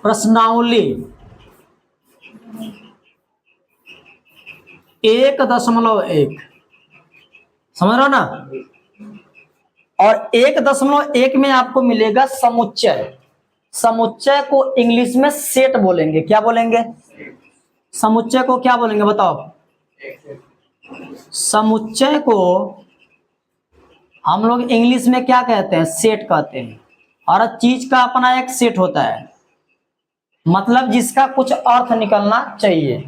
प्रश्नावली 1.1 समझ रहे हो ना। और 1.1 में आपको मिलेगा समुच्चय। समुच्चय को इंग्लिश में सेट बोलेंगे। क्या बोलेंगे? समुच्चय को क्या बोलेंगे बताओ? समुच्चय को हम लोग इंग्लिश में क्या कहते हैं? सेट कहते हैं। और चीज का अपना एक सेट होता है, मतलब जिसका कुछ अर्थ निकलना चाहिए।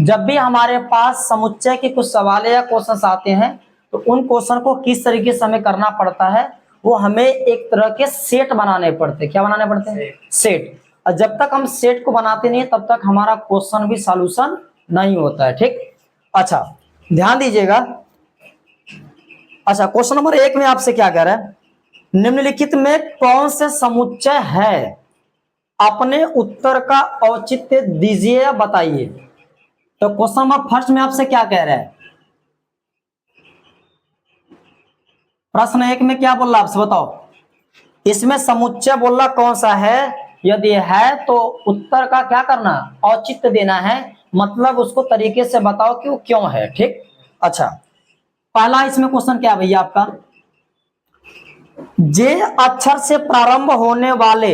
जब भी हमारे पास समुच्चय के कुछ सवाल या क्वेश्चंस आते हैं तो उन क्वेश्चन को किस तरीके से हमें करना पड़ता है, वो हमें एक तरह के सेट बनाने पड़ते हैं। क्या बनाने पड़ते हैं? सेट। और जब तक हम सेट को बनाते नहीं तब तक हमारा क्वेश्चन भी सॉल्यूशन नहीं होता है। ठीक, अच्छा ध्यान दीजिएगा। अच्छा, क्वेश्चन नंबर 1 में आपसे क्या कह रहा है? निम्नलिखित में कौन से समुच्चय है? अपने उत्तर का औचित्य दीजिए या बताइए। तो क्वेश्चन नंबर फर्स्ट में आपसे क्या कह रहा है? प्रश्न 1 में क्या बोल रहा आपसे बताओ? इसमें समुच्चय बोल रहा कौन सा है? यदि है तो उत्तर का क्या करना? औचित्य देना है, मतलब उसको तरीके से बताओ कि वो क्यों है। ठीक, अच्छा पहला इसमें क्वेश्चन क्या है भैया आपका? जे अक्षर से प्रारंभ होने वाले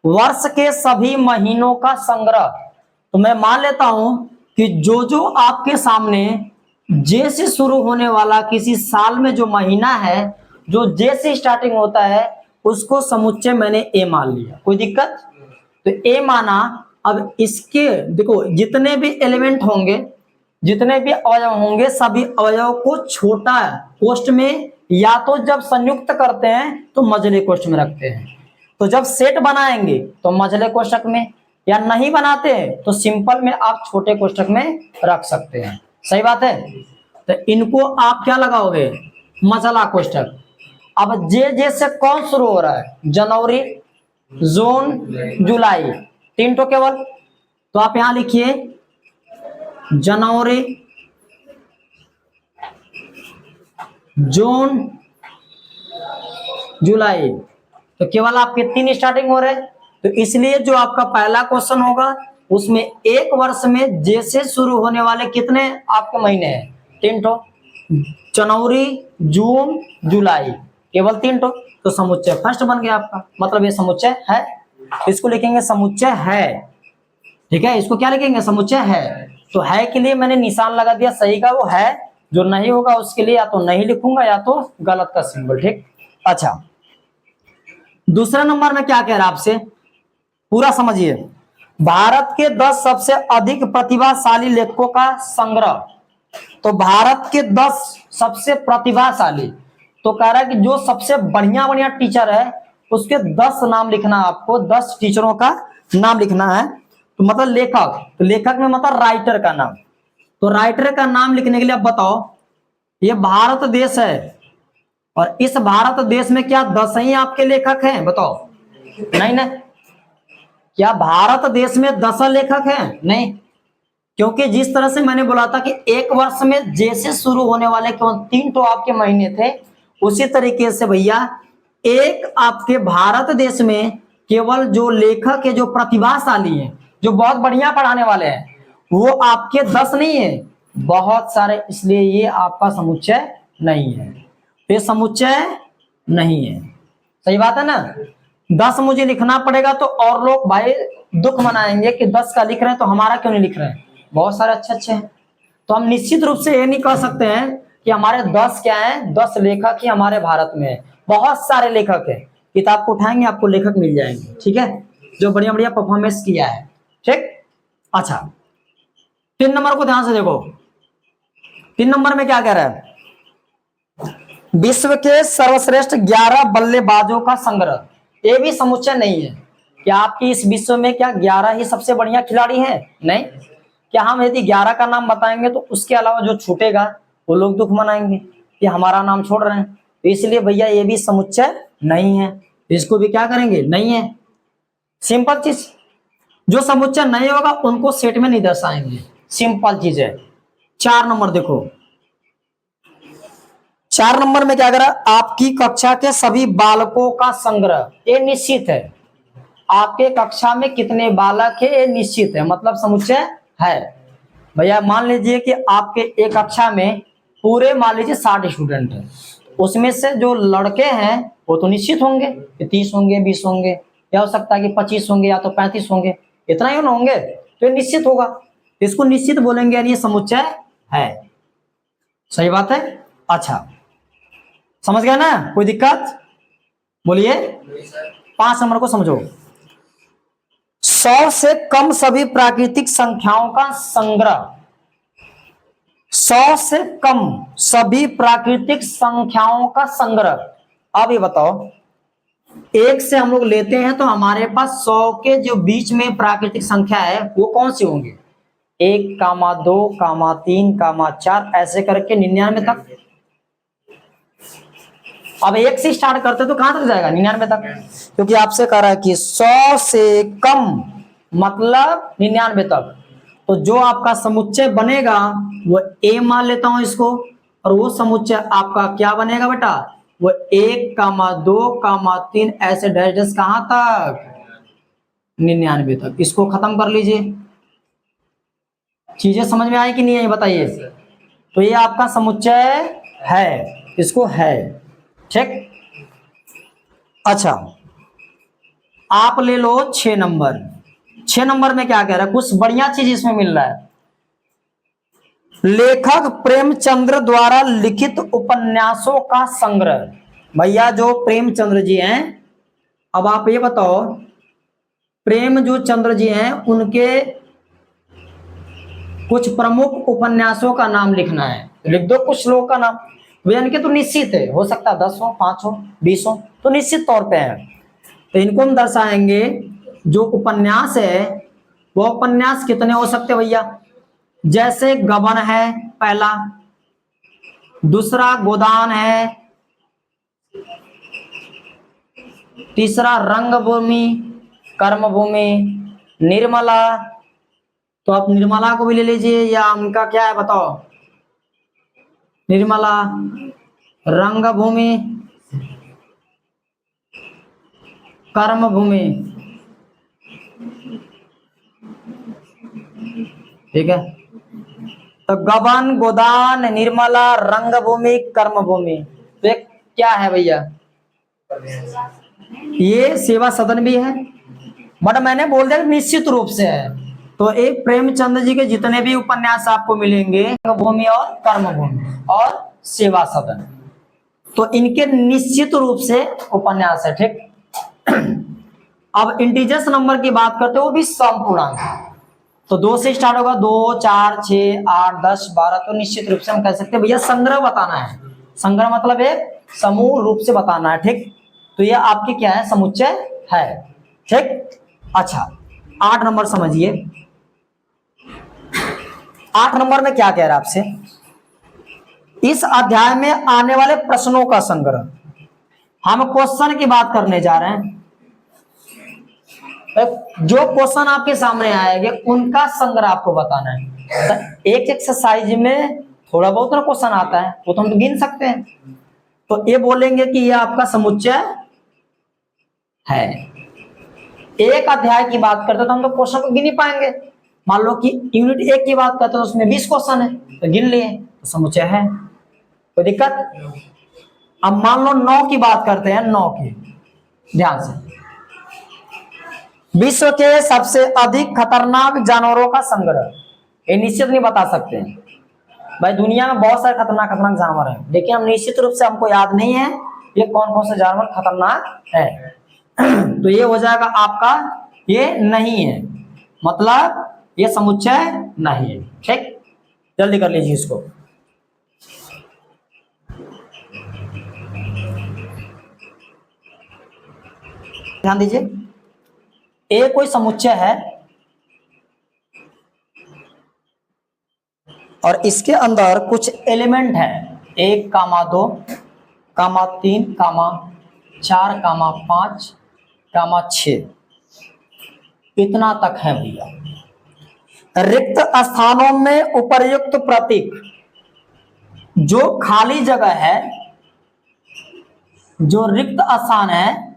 वर्ष के सभी महीनों का संग्रह। तो मैं मान लेता हूं कि जो आपके सामने जे से शुरू होने वाला किसी साल में जो महीना है, जो जे से स्टार्टिंग होता है, उसको समुच्चय मैंने ए मान लिया। कोई दिक्कत? तो ए माना। अब इसके देखो जितने भी एलिमेंट होंगे, जितने भी अवयव होंगे, सभी अवयव को छोटा कोष्ठ में या तो जब संयुक्त करते हैं तो मझले कोष्ठ में रखते हैं। तो जब सेट बनाएंगे तो मझले कोष्ठक में, या नहीं बनाते हैं तो सिंपल में आप छोटे कोष्ठक में रख सकते हैं। सही बात है। तो इनको आप क्या लगाओगे? मझला कोष्ठक। अब जे से कौन शुरू हो रहा है? जनवरी, जून, जुलाई, 3 तो केवल। तो आप यहां लिखिए जनवरी, जून, जुलाई। तो केवल आपके 3 स्टार्टिंग हो रहे हैं। तो इसलिए जो आपका पहला क्वेश्चन होगा उसमें एक वर्ष में जे से शुरू होने वाले कितने आपके महीने हैं? 3 तो। जनवरी, जून, जुलाई, केवल 3 तो समुच्चय फर्स्ट बन गया आपका, मतलब ये समुच्चय है। इसको लिखेंगे समुच्चय है। ठीक है, इसको क्या लिखेंगे? समुच्चय है। तो है के लिए मैंने निशान लगा दिया सही का, वो है। जो नहीं होगा उसके लिए या तो नहीं लिखूंगा या तो गलत का सिंबल। ठीक, अच्छा दूसरा नंबर में क्या कह रहा है आपसे, पूरा समझिए। भारत के 10 सबसे अधिक प्रतिभाशाली लेखकों का संग्रह। तो भारत के 10 सबसे प्रतिभाशाली, तो कह रहा है कि जो सबसे बढ़िया बढ़िया टीचर है उसके 10 नाम लिखना। आपको 10 टीचरों का नाम लिखना है। तो मतलब लेखक, तो लेखक में मतलब राइटर का नाम। तो राइटर का नाम लिखने के लिए आप बताओ, ये भारत देश है और इस भारत देश में क्या 10 ही आपके लेखक हैं? बताओ। नहीं ना, क्या भारत देश में 10 लेखक हैं? नहीं, क्योंकि जिस तरह से मैंने बोला था कि एक वर्ष में जे से शुरू होने वाले केवल 3 तो आपके महीने थे, उसी तरीके से भैया एक आपके भारत देश में केवल जो लेखक है, जो प्रतिभाशाली है, जो बहुत बढ़िया पढ़ाने वाले हैं, वो आपके 10 नहीं है, बहुत सारे। इसलिए ये आपका समुच्चय नहीं है, ये समुच्चय नहीं है। सही बात है ना। 10 मुझे लिखना पड़ेगा तो और लोग भाई दुख मनाएंगे कि 10 का लिख रहे हैं तो हमारा क्यों नहीं लिख रहे हैं, बहुत सारे अच्छे अच्छे हैं। तो हम निश्चित रूप से ये नहीं कह सकते हैं कि हमारे 10 क्या हैं, 10 लेखक ही हमारे भारत में है। बहुत सारे लेखक हैं, किताब को उठाएंगे आपको लेखक मिल जाएंगे। ठीक है, जो बढ़िया बढ़िया परफॉर्मेंस किया है। ठीक, अच्छा 3 नंबर को ध्यान से देखो। 3 नंबर में क्या कह रहा है? विश्व के सर्वश्रेष्ठ 11 बल्लेबाजों का संग्रह। ये भी समुच्चय नहीं है। क्या आपकी इस विश्व में क्या 11 ही सबसे बढ़िया खिलाड़ी हैं? नहीं। क्या हम यदि 11 का नाम बताएंगे तो उसके अलावा जो छूटेगा वो लोग दुख मनाएंगे कि हमारा नाम छोड़ रहे हैं। तो इसलिए भैया ये भी समुच्चय नहीं है, इसको भी क्या करेंगे? नहीं है। सिंपल चीज, जो समुच्चय नहीं होगा उनको सेट में नहीं दर्शाएंगे, सिंपल चीज है। 4 नंबर देखो, 4 नंबर में क्या करा, आपकी कक्षा के सभी बालकों का संग्रह, ये निश्चित है। आपके कक्षा में कितने बालक है ये निश्चित है, मतलब समुच्चय है। भैया मान लीजिए कि आपके एक कक्षा में पूरे मान लीजिए 60 स्टूडेंट है, उसमें से जो लड़के हैं वो तो निश्चित होंगे कि 30 होंगे, 20 होंगे, या हो सकता है कि 25 होंगे या तो 35 होंगे, इतना ही ना होंगे, तो ये निश्चित होगा, इसको निश्चित बोलेंगे, यानी ये समुच्चय है। सही बात है। अच्छा समझ गया ना, कोई दिक्कत? बोलिए। 5 नंबर को समझो, 100 से कम सभी प्राकृतिक संख्याओं का संग्रह। 100 से कम सभी प्राकृतिक संख्याओं का संग्रह। अब ये बताओ, 1 से हम लोग लेते हैं तो हमारे पास 100 के जो बीच में प्राकृतिक संख्या है वो कौन सी होंगे? 1, 2, 3, 4 ऐसे करके 99 तक। अब 1 से स्टार्ट करते तो कहां तक जाएगा? 99 तक, क्योंकि आपसे कह रहा है कि 100 से कम मतलब 99 तक। तो जो आपका समुच्चय बनेगा वो ए मान लेता हूं इसको, और वो समुच्चय आपका क्या बनेगा बेटा? वो 1, 2, 3 ऐसे डैश डैश कहां तक? 99 तक। इसको खत्म कर लीजिए। चीजें समझ में आई कि नहीं आई बताइए। तो ये आपका समुच्चय है, इसको है, ठीक। अच्छा आप ले लो 6 नंबर। 6 नंबर में क्या कह रहा है, कुछ बढ़िया चीज इसमें मिल रहा है। लेखक प्रेमचंद्र द्वारा लिखित उपन्यासों का संग्रह। भैया जो प्रेमचंद्र जी हैं, अब आप ये बताओ, प्रेम जो चंद्र जी हैं उनके कुछ प्रमुख उपन्यासों का नाम लिखना है, लिख दो कुछ लोगों का नाम। वे इनके तो निश्चित है, हो सकता है 10 हो, 5 हो, 20 हो, तो निश्चित तौर पे है। तो इनको हम दर्शाएंगे, जो उपन्यास है वो उपन्यास कितने हो सकते भैया? जैसे गबन है पहला, दूसरा गोदान है, तीसरा रंगभूमि, कर्मभूमि, निर्मला। तो आप निर्मला को भी ले लीजिए, या उनका क्या है बताओ? निर्मला, रंगभूमि, कर्मभूमि, ठीक है। तो गबन, गोदान, निर्मला, रंगभूमि, कर्मभूमि, तो एक क्या है भैया? ये सेवा सदन भी है, बट मैंने बोल दिया निश्चित रूप से है। तो एक प्रेमचंद जी के जितने भी उपन्यास आपको मिलेंगे, रंगभूमि और कर्मभूमि और सेवा सदन, तो इनके निश्चित रूप से उपन्यास है, ठीक। अब इंटीजर्स नंबर की बात करते हो, वो भी समपूर्णांक, तो 2 से स्टार्ट होगा, 2, 4, 6, 8, 10, 12, तो निश्चित रूप से हम कह सकते हैं भैया संग्रह बताना है। संग्रह मतलब एक समूह रूप से बताना है, ठीक। तो ये आपके क्या है? समुच्चय है, ठीक। अच्छा 8 नंबर समझिए। 8 नंबर में क्या कह रहा है आपसे? इस अध्याय में आने वाले प्रश्नों का संग्रह। हम क्वेश्चन की बात करने जा रहे हैं, जो क्वेश्चन आपके सामने आएंगे उनका संग्रह आपको बताना है। तो एक एक्सरसाइज में थोड़ा बहुत ना क्वेश्चन आता है, वो तो हम गिन सकते हैं। तो ये बोलेंगे कि ये आपका समुच्चय है। एक अध्याय की बात करते तो हम तो क्वेश्चन को गिन ही पाएंगे। मान लो कि यूनिट 1 की बात करते तो उसमें 20 क्वेश्चन है, तो गिन लिए तो समुच्चय है, कोई दिक्कत? अब मान लो 9 की बात करते हैं, 9 की, ध्यान से। विश्व के सबसे अधिक खतरनाक जानवरों का संग्रह। ये निश्चित नहीं बता सकते हैं भाई, दुनिया में बहुत सारे खतरनाक खतरनाक जानवर हैं, लेकिन हम निश्चित रूप से हमको याद नहीं है ये कौन कौन से जानवर खतरनाक है। तो ये हो जाएगा आपका, ये नहीं है, मतलब ये समुच्चय नहीं है, ठीक। जल्दी कर लीजिए इसको। ध्यान दीजिए, ए कोई समुच्चय है और इसके अंदर कुछ एलिमेंट है, 1, 2, 3, 4, 5, 6, इतना तक है भैया। रिक्त स्थानों में उपर्युक्त प्रतीक, जो खाली जगह है जो रिक्त स्थान है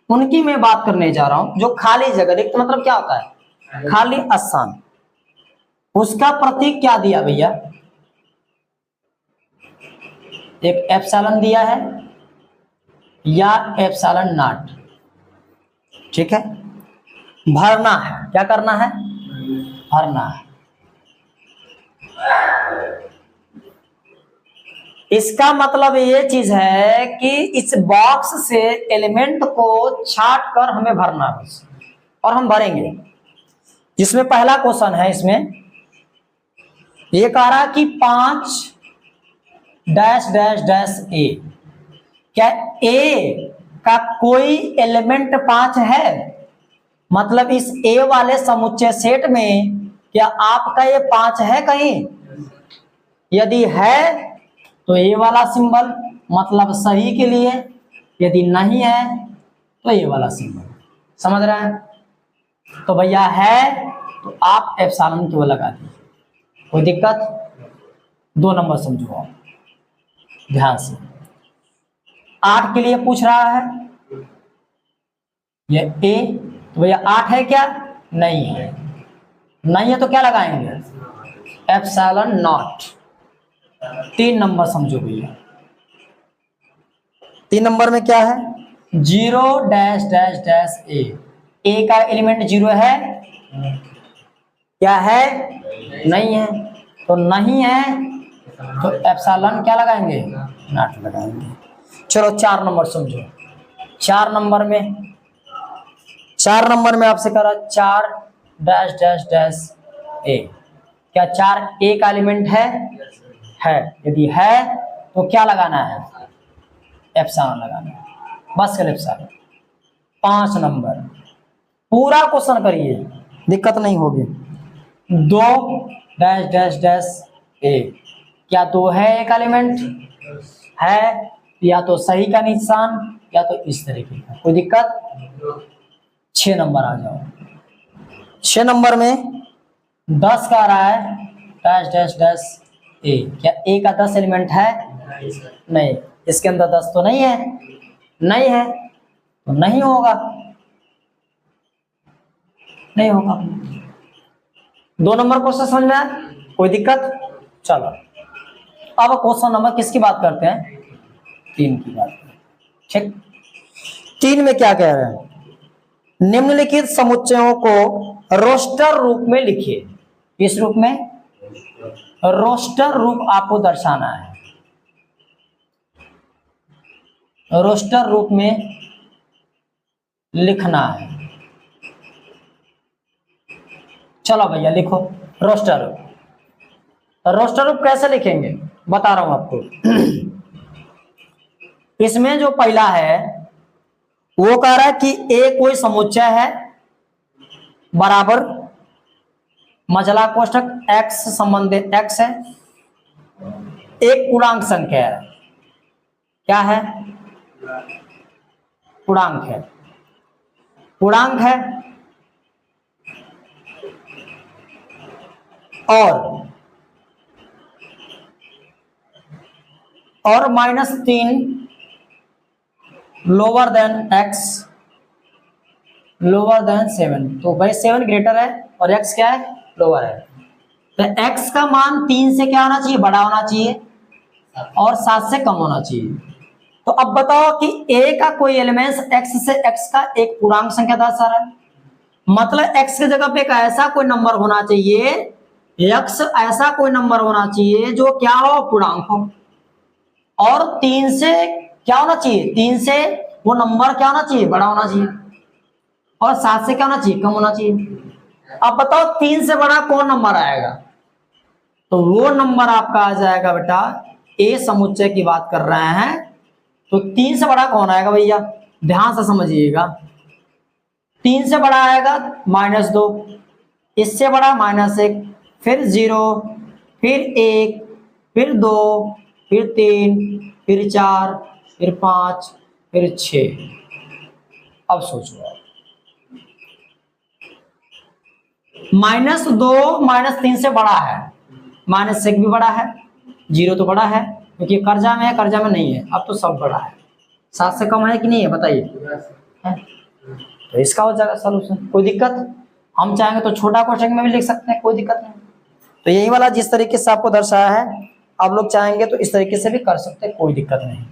उनकी मैं बात करने जा रहा हूं। जो खाली जगह, रिक्त मतलब क्या होता है? खाली स्थान। उसका प्रतीक क्या दिया भैया? एक एप्सिलॉन दिया है या एप्सिलॉन नॉट। ठीक है, भरना है। क्या करना है? भरना है। इसका मतलब ये चीज है कि इस बॉक्स से एलिमेंट को छाट कर हमें भरना है और हम भरेंगे। जिसमें पहला क्वेश्चन है, इसमें ये कह रहा कि 5 डैश डैश डैश ए। क्या ए का कोई एलिमेंट 5 है? मतलब इस ए वाले समुच्चय सेट में क्या आपका ये 5 है कहीं? यदि है तो ये वाला सिंबल, मतलब सही के लिए। यदि नहीं है तो ये वाला सिंबल। समझ रहे हैं? तो भैया है तो आप एप्सिलॉन केवल लगा दीजिए, कोई दिक्कत? 2 नंबर समझो आप ध्यान से। 8 के लिए पूछ रहा है ये ए, तो भैया 8 है क्या? नहीं है। नहीं है तो क्या लगाएंगे? Epsilon not. 3 नंबर समझो भैया। 3 नंबर में क्या है? 0 डैश डैश डैश ए। ए का एलिमेंट 0 है? क्या है? नहीं है। तो नहीं है तो एप्सिलॉन क्या लगाएंगे? नॉट लगाएंगे। चलो 4 नंबर समझो। 4 नंबर में आपसे करा 4 डैश डैश डैश ए। क्या 4 ए का एलिमेंट है? है। यदि है तो क्या लगाना है? एप्सिलॉन लगाना है। बस कर एप्सिलॉन। 5 नंबर पूरा क्वेश्चन करिए, दिक्कत नहीं होगी। 2 डैश डैश डैश ए। क्या 2 है एक एलिमेंट? है। या तो सही का निशान या तो इस तरीके का, कोई दिक्कत? 6 नंबर आ जाओ। 6 नंबर में 10 का आ रहा है डैश डैश डैश ए। क्या ए का 10 एलिमेंट है? नहीं। इसके अंदर 10 तो नहीं है। नहीं है तो नहीं होगा। नहीं होगा। 2 नंबर क्वेश्चन समझ में आया? कोई दिक्कत? चलो अब क्वेश्चन नंबर किसकी बात करते हैं? 3 की बात करते हैं। ठीक। 3 में क्या कह रहे हैं? निम्नलिखित समुच्चयों को रोस्टर रूप में लिखिए। किस रूप में? रोस्टर रूप आपको दर्शाना है। रोस्टर रूप में लिखना है। चलो भैया लिखो रोस्टर रूप। रोस्टर रूप कैसे लिखेंगे बता रहा हूं आपको। इसमें जो पहला है वो कह रहा है कि ए कोई समुच्चय है बराबर मझला कोष्ठक x संबंधित x है, एक पूर्णांक संख्या है। क्या है? पूर्णांक है। पूर्णांक है और -3 lower than x lower than 7। तो भाई 7 ग्रेटर है और x क्या है? लोअर है। तो x का मान 3 से क्या होना चाहिए? बड़ा होना चाहिए और 7 से कम होना चाहिए। तो अब बताओ कि a का कोई एलिमेंट x से x का एक पूर्णांक संख्या दर्शा रहा है। मतलब x की जगह पे एक ऐसा कोई नंबर होना चाहिए, x ऐसा कोई नंबर होना चाहिए जो क्या हो? पूर्णांक हो। और 3 से क्या होना चाहिए? 3 से वो नंबर क्या होना चाहिए? बड़ा होना चाहिए। और 7 से क्या होना चाहिए? कम होना चाहिए। अब बताओ 3 से बड़ा कौन नंबर आएगा? तो वो नंबर आपका आ जाएगा बेटा, ए समुच्चय की बात कर रहे हैं तो 3 से बड़ा कौन आएगा भैया? ध्यान से समझिएगा। 3 से बड़ा आएगा -2, इससे बड़ा -1, फिर 0, फिर 1, फिर 2, फिर 3, फिर 4, फिर 5, फिर 6। अब सोचो आप, -2 -3 से बड़ा है, -1 भी बड़ा है, 0 तो बड़ा है, क्योंकि कर्जा में है, कर्जा में नहीं है, अब तो सब बड़ा है। 7 से कम है कि नहीं है बताइए, है? तो इसका हो जाएगा सॉल्यूशन। कोई दिक्कत? हम चाहेंगे तो छोटा क्वेश्चन में भी लिख सकते हैं, कोई दिक्कत नहीं। तो यही वाला जिस तरीके से आपको दर्शाया है, आप लोग चाहेंगे तो इस तरीके से भी कर सकते हैं, कोई दिक्कत नहीं।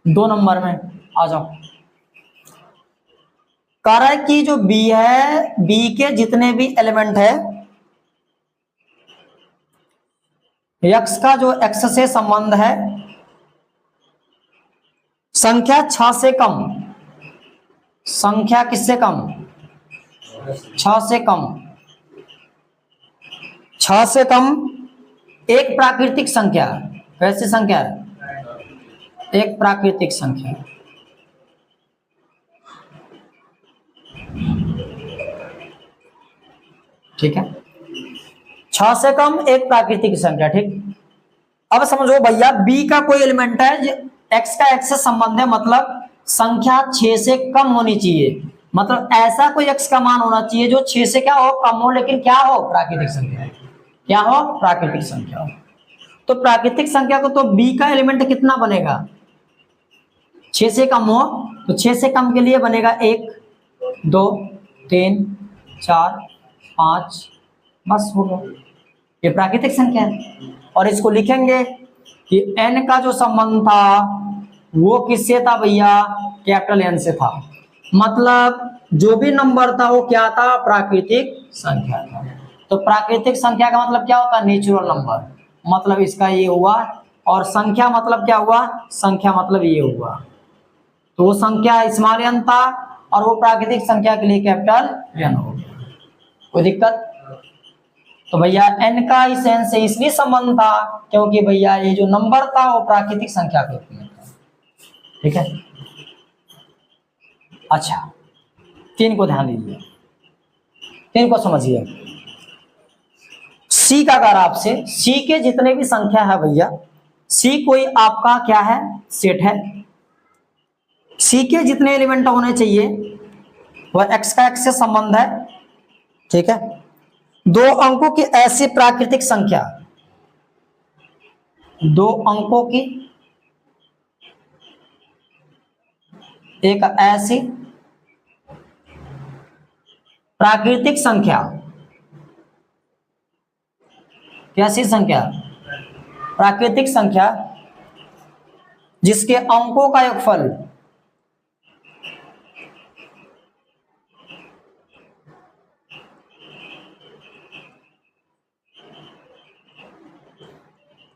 2 नंबर में आ जाओ। कह रहा है कि जो बी है, बी के जितने भी एलिमेंट है, एक्स का जो एक्स से संबंध है, संख्या 6 से कम, संख्या किससे कम? 6 से कम, 6 से कम एक प्राकृतिक संख्या। कैसी संख्या? एक प्राकृतिक संख्या। ठीक है, 6 से कम एक प्राकृतिक संख्या। ठीक, अब समझो भैया, बी का कोई एलिमेंट है, एक्स का एक्स से संबंध है, मतलब संख्या 6 से कम होनी चाहिए। मतलब ऐसा कोई एक्स का मान होना चाहिए जो 6 से क्या हो? कम हो, लेकिन क्या हो? प्राकृतिक संख्या। क्या हो? प्राकृतिक संख्या हो। तो प्राकृतिक संख्या को तो बी का एलिमेंट कितना बनेगा? 6 से कम हो, तो 6 से कम के लिए बनेगा 1 2 3 4 5, बस हो गया, ये प्राकृतिक संख्या है। और इसको लिखेंगे कि n का जो संबंध था वो किससे था भैया? कैपिटल N से था। मतलब जो भी नंबर था वो क्या था? प्राकृतिक संख्या था। तो प्राकृतिक संख्या का मतलब क्या होता है? Natural number. मतलब इसका ये हुआ, और संख्या मतलब क्या हुआ? संख्या मतलब ये हुआ। तो वो संख्या स्मॉल n था और वो प्राकृतिक संख्या के लिए कैपिटल N हो गया। कोई दिक्कत? तो भैया n का इस n से इसलिए संबंध था क्योंकि भैया ये जो नंबर था वो प्राकृतिक संख्या के रूप में था। ठीक है, अच्छा 3 को ध्यान दीजिए, 3 को समझिए। C का अगर आपसे, C के जितने भी संख्या है भैया, C कोई आपका क्या है? सेट है। C के जितने एलिमेंट होने चाहिए वह x का x से संबंध है। ठीक है, 2 अंकों की ऐसी प्राकृतिक संख्या, 2 अंकों की एक ऐसी प्राकृतिक संख्या। कैसी संख्या? प्राकृतिक संख्या जिसके अंकों का योगफल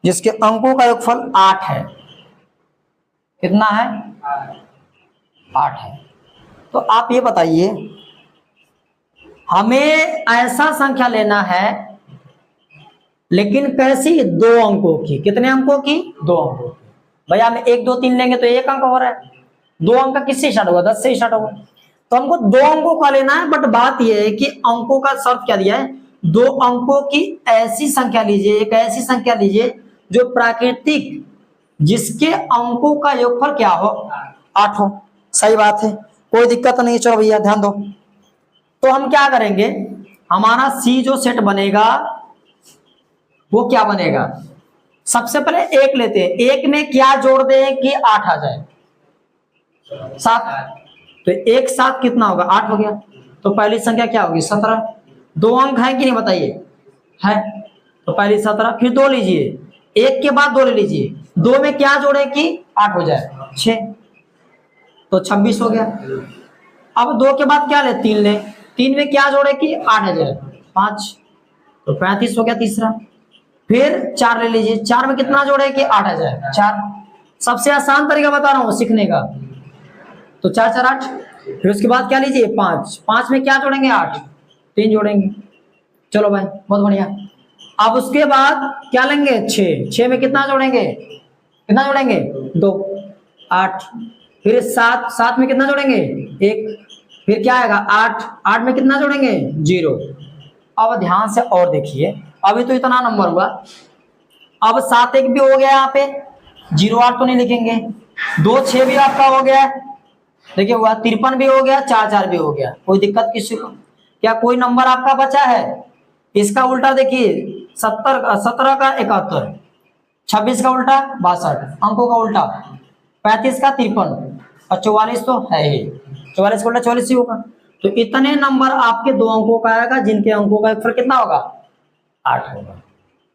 जिसके अंकों का योगफल 8 है। कितना है? 8 है। तो आप ये बताइए, हमें ऐसा संख्या लेना है, लेकिन कैसी? 2 अंकों की। कितने अंकों की? 2 अंकों की। भैया हम 1 2 3 लेंगे तो 1 अंक हो रहा है, 2 अंक किससे स्टार्ट होगा? 10 से स्टार्ट होगा। तो हमको 2 अंकों का लेना है, बट बात यह है कि अंकों का शर्त क्या दिया है? 2 अंकों की ऐसी संख्या लीजिए, एक ऐसी संख्या लीजिए जो प्राकृतिक, जिसके अंकों का योगफल क्या हो? 8 हो। सही बात है, कोई दिक्कत नहीं। चलो भैया ध्यान दो। तो हम क्या करेंगे, हमारा C जो सेट बनेगा वो क्या बनेगा? सबसे पहले 1 लेते हैं, 1 में क्या जोड़ दें कि 8 आ जाए? 7। तो 1 7 कितना होगा? 8 हो गया। तो पहली संख्या क्या होगी? 17। 2 अंक है कि नहीं बताइए? है। तो पहली 17, फिर 2 लीजिए, 1 के बाद 2 ले लीजिए, 2 में क्या जोड़े कि 8 हो जाए? 6। तो 26 हो गया। अब 2 के बाद क्या ले? 3 ले, 3 में क्या जोड़े कि 8 हो जाए? 5। तो 35 हो गया तीसरा। फिर 4 ले लीजिए, 4 में कितना जोड़े कि 8 आ जाए? 4। सबसे आसान तरीका बता रहा हूं सीखने का। तो 4 4 8। फिर उसके बाद क्या लीजिए? 5। 5 में क्या जोड़ेंगे? 8। 3 जोड़ेंगे। चलो भाई बहुत बढ़िया। अब उसके बाद क्या लेंगे? 6। 6 में कितना जोड़ेंगे? कितना जोड़ेंगे? 2। 8। फिर 7। 7 में कितना जोड़ेंगे? 1। फिर क्या आएगा? 8। 8 में कितना जोड़ेंगे? 0। अब ध्यान से और देखिए, अभी तो इतना नंबर हुआ। अब 7 1 भी हो गया, यहाँ पे 0 8 तो नहीं लिखेंगे। 2 6 भी आपका हो गया, देखिए हुआ। 53 भी हो गया, 4 4 भी हो गया। कोई दिक्कत किसी को? क्या कोई नंबर आपका बचा है? इसका उल्टा देखिए, 17 का 71, 26 का उल्टा 62, अंकों का उल्टा 35 का 53 और 44 तो है ही, 44 का उल्टा 44 ही होगा। तो इतने नंबर आपके 2 अंकों का आएगा जिनके अंकों का फिर कितना होगा 8 होगा।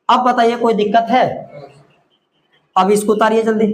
अब बताइए कोई दिक्कत है? अब इसको उतारिए जल्दी।